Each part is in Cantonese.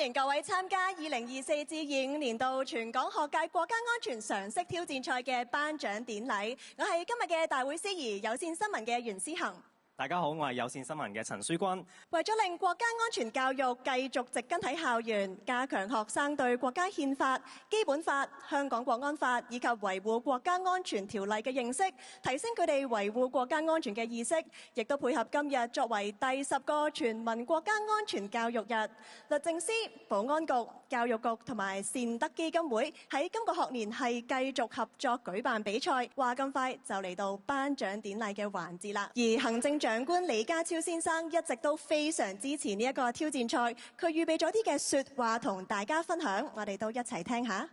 迎各位參加2024至25年度全港學界國家安全常識挑戰賽嘅頒獎典禮。我係今日嘅大會司儀，有線新聞嘅袁思恒。大家好，我係有線新聞嘅陳書君。為咗令國家安全教育繼續植根喺校園，加強學生對國家憲法、基本法、香港國安法以及維護國家安全條例嘅認識，提升佢哋維護國家安全嘅意識，亦都配合今日作為第10個全民國家安全教育日，律政司、保安局、教育局同埋善德基金會喺今個學年係繼續合作舉辦比賽。話咁快就嚟到頒獎典禮嘅環節啦，而行政長官李家超先生一直都非常支持呢一個挑戰賽，佢預備咗啲嘅說話同大家分享，我哋都一齊聽下。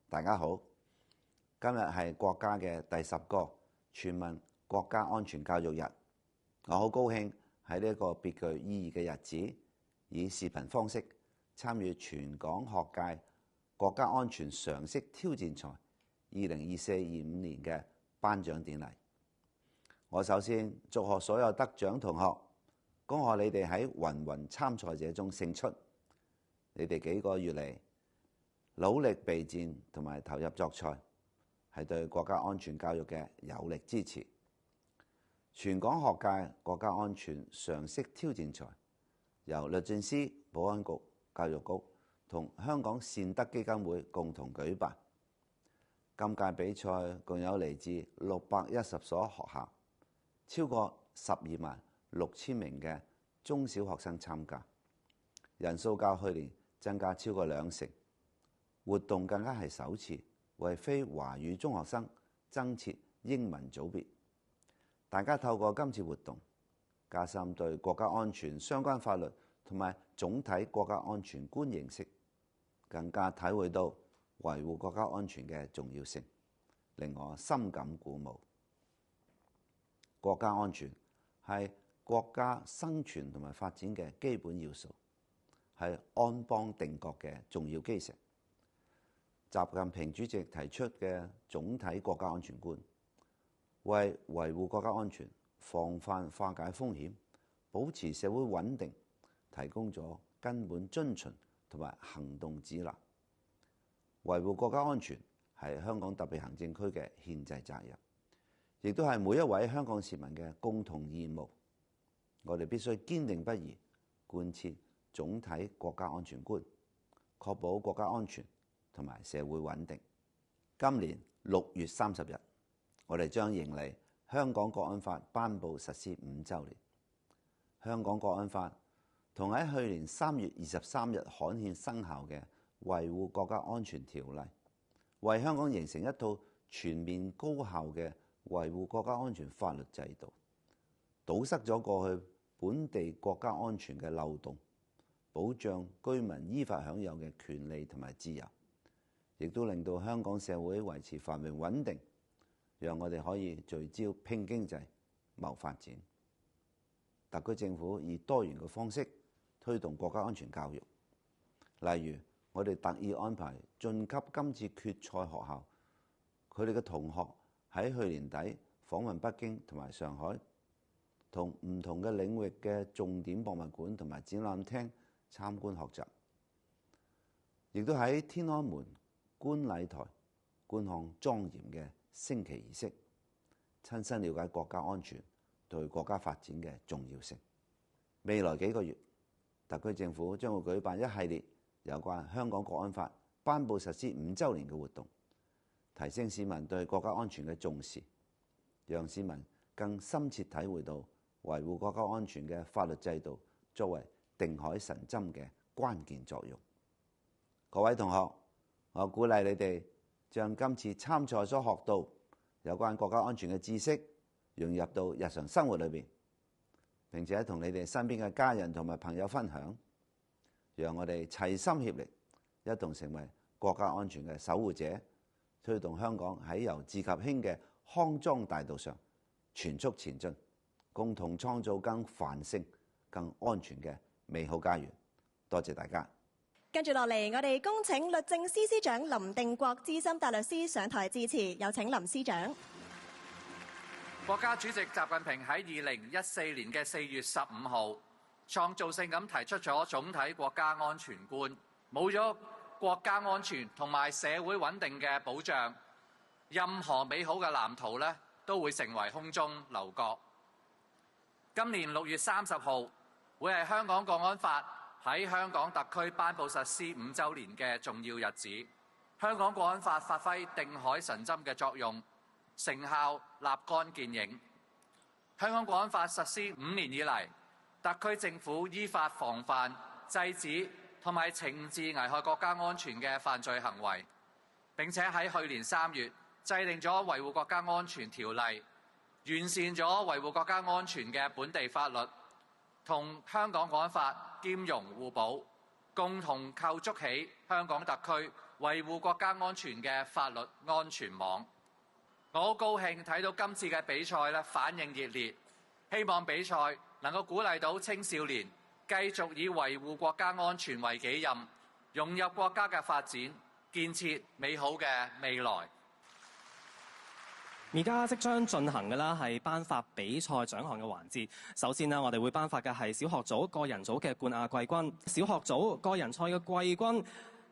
大家好，今日係國家嘅第10個全民國家安全教育日，我好高興喺呢一個別具意義嘅日子，以視頻方式參與全港學界國家安全常識挑戰賽2024-25年嘅頒獎典禮。我首先祝賀所有得獎同學，恭賀你哋喺芸芸參賽者中勝出。你哋幾個月嚟努力備戰同埋投入作賽，係對國家安全教育嘅有力支持。全港學界國家安全常識挑戰賽由律政司、保安局、教育局同香港善德基金會共同舉辦。今屆比賽共有嚟自610所學校，超過126000名嘅中小學生參加，人數較去年增加超過2成。活動更加係首次為非華語中學生增設英文組別。大家透過今次活動，加深對國家安全相關法律同埋總體國家安全觀認識，更加體會到維護國家安全嘅重要性，令我深感鼓舞。國家安全係國家生存同埋發展嘅基本要素，係安邦定國嘅重要基石。習近平主席提出嘅總體國家安全觀，為維護國家安全、防範化解風險、保持社會穩定，提供咗根本遵循同埋行動指南。維護國家安全係香港特別行政區嘅憲制責任，亦都係每一位香港市民嘅共同義務。我哋必須堅定不移貫徹總體國家安全觀，確保國家安全同埋社會穩定。今年6月30日，我哋將迎嚟香港國安法頒布實施5週年。香港國安法同喺去年3月23日刊憲生效嘅維護國家安全條例，為香港形成一套全面高效嘅維護國家安全法律制度，堵塞咗過去本地國家安全嘅漏洞，保障居民依法享有嘅權利同埋自由，亦都令到香港社會維持繁榮穩定，讓我哋可以聚焦拼經濟、謀發展。特區政府以多元嘅方式推動國家安全教育，例如我哋特意安排晉級今次決賽學校，佢哋嘅同學喺去年底訪問北京同埋上海，同唔同嘅領域嘅重點博物館同埋展覽廳參觀學習，亦都喺天安門觀禮台觀看莊嚴嘅升旗儀式，親身了解國家安全對國家發展嘅重要性。未來幾個月，特區政府將會舉辦一系列有關香港國安法頒布實施5週年嘅活動，提升市民對國家安全嘅重視，讓市民更深切體會到維護國家安全嘅法律制度作為定海神針嘅關鍵作用。各位同學，我鼓勵你哋將今次參賽所學到有關國家安全嘅知識融入到日常生活裏邊，並且同你哋身邊嘅家人同埋朋友分享，讓我哋齊心協力，一同成為國家安全嘅守護者，推動香港喺由治及興嘅康莊大道上全速前進，共同創造更繁盛、更安全嘅美好家園。多謝大家。跟住落嚟，我哋恭請律政司司長林定國資深大律師上台致辭，有請林司長。國家主席習近平喺2014年4月15號創造性咁提出咗總體國家安全觀，冇咗國家安全同埋社會穩定嘅保障，任何美好嘅藍圖呢都會成為空中樓閣。今年6月30號會係香港國安法喺香港特區頒布實施5週年嘅重要日子。香港國安法發揮定海神針嘅作用，成效立竿見影。香港國安法實施5年以嚟，特區政府依法防範、制止同埋懲治危害國家安全嘅犯罪行為，並且喺去年3月制定咗維護國家安全條例，完善咗維護國家安全嘅本地法律，同香港國安法兼容互補，共同構築起香港特區維護國家安全嘅法律安全網。我好高興睇到今次嘅比賽咧反應熱烈，希望比賽能夠鼓勵到青少年繼續以維護國家安全為己任，融入國家嘅發展，建設美好嘅未來。而家即將進行嘅啦係頒發比賽獎項嘅環節。首先呢，我哋會頒發嘅係小學組個人組嘅冠亞季軍。小學組個人賽嘅季軍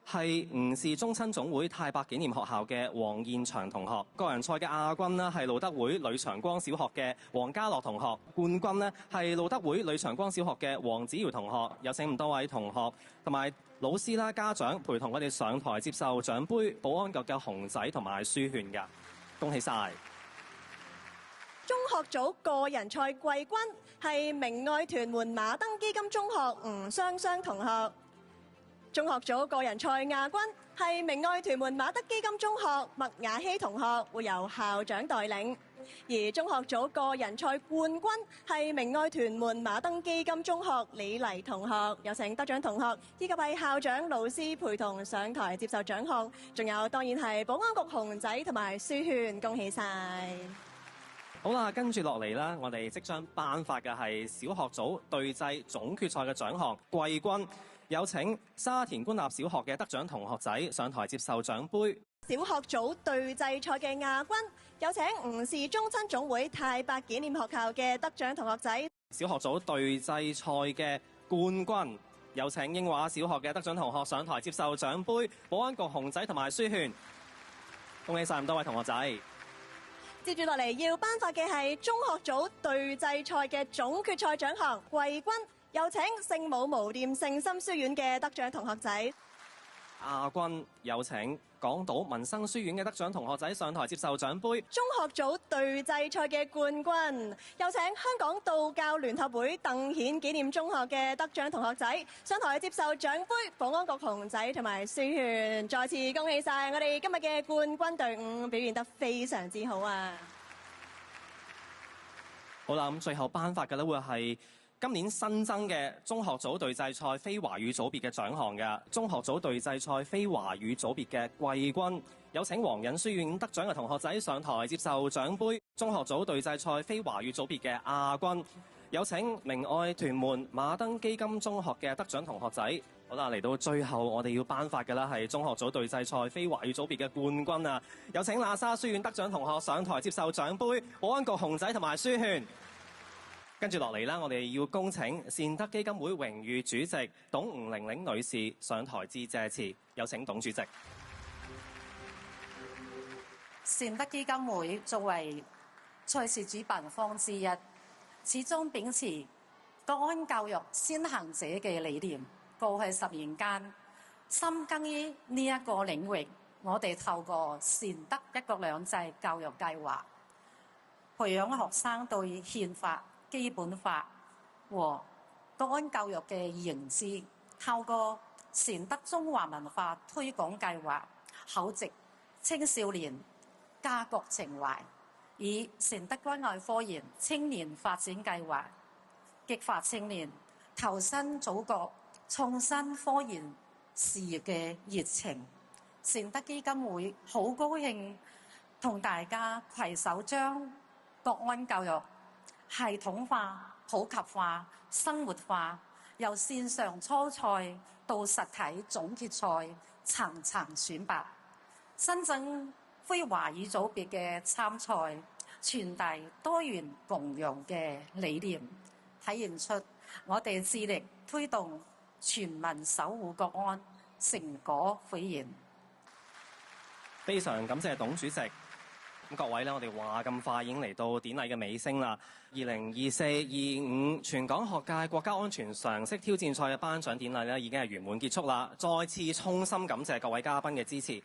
係吳氏宗親總會太白紀念學校嘅黃燕祥同學。個人賽嘅亞軍呢係路德會呂長光小學嘅黃家樂同學。冠軍呢係路德會呂長光小學嘅黃子瑤同學。有請咁多位同學同埋老師啦、家長陪同我哋上台接受獎杯、保安局嘅熊仔同埋書券㗎。恭喜晒！中學組個人賽季軍係明愛屯門馬登基金中學吳雙雙同學。中學組個人賽亞軍係明愛屯門馬德基金中學麥雅希同學，會由校長代領。而中學組個人賽冠軍係明愛屯門馬登基金中學李麗同學。有請得獎同學以及係校長、老師陪同上台接受獎項，仲有當然係保安局熊仔同埋書券，恭喜晒！好啦，跟住落嚟啦，我哋即將頒發嘅係小學組對制總決賽嘅獎項季軍。有請沙田官立小學嘅得獎同學仔上台接受獎杯。小學組對制賽嘅亞軍，有請吳氏宗親總會太白紀念學校嘅得獎同學仔。小學組對制賽嘅冠軍，有請英華小學嘅得獎同學上台接受獎杯、保安局熊仔同埋書券。恭喜晒咁多位同學仔！接住落嚟要頒發嘅係中學組對制賽嘅總決賽獎項季軍，有請聖母無念聖心書院嘅得獎同學仔。亞軍有請港島民生書院嘅得獎同學仔上台接受獎杯。中學組對制賽嘅冠軍，有請香港道教聯合會鄧顯紀念中學嘅得獎同學仔上台接受獎杯、保安局熊仔同埋書券。再次恭喜晒我哋今日嘅冠軍隊伍，表現得非常之好啊！好啦，咁最後頒發嘅咧會係今年新增嘅中學組對制賽非華語組別嘅獎項嘅。中學組對制賽非華語組別嘅季軍，有請皇仁書院得獎嘅同學仔上台接受獎杯。中學組對制賽非華語組別嘅亞軍，有請明愛屯門馬登基金中學嘅得獎同學仔。好啦，嚟到最後我哋要頒發嘅啦係中學組對制賽非華語組別嘅冠軍啊！有請喇沙書院得獎同學上台接受獎杯、保安局熊仔同埋書券。跟住落嚟啦，我哋要恭請善德基金會榮譽主席董吳玲玲女士上台致謝詞，有請董主席。善德基金會作為賽事主辦方之一，始終秉持國安教育先行者嘅理念。過去10年間，深耕於呢一個領域，我哋透過善德一國兩制教育計劃，培養學生對憲法、基本法和國安教育嘅認知，透過善德中華文化推廣計劃，厚植青少年家國情懷，以善德關愛科研青年發展計劃，激發青年投身祖國創新科研事業嘅熱情。善德基金會好高興同大家攜手將國安教育系統化、普及化、生活化，由線上初賽到實體總決賽，層層選拔，新增非華語組別嘅參賽，傳遞多元共融嘅理念，體現出我哋致力推動全民守護國安，成果斐然。非常感謝董主席。咁各位咧，我哋話咁快已經嚟到典禮嘅尾聲啦。2024-25全港學界國家安全常識挑戰賽嘅頒獎典禮咧，已經係圓滿結束啦。再次衷心感謝各位嘉賓嘅支持。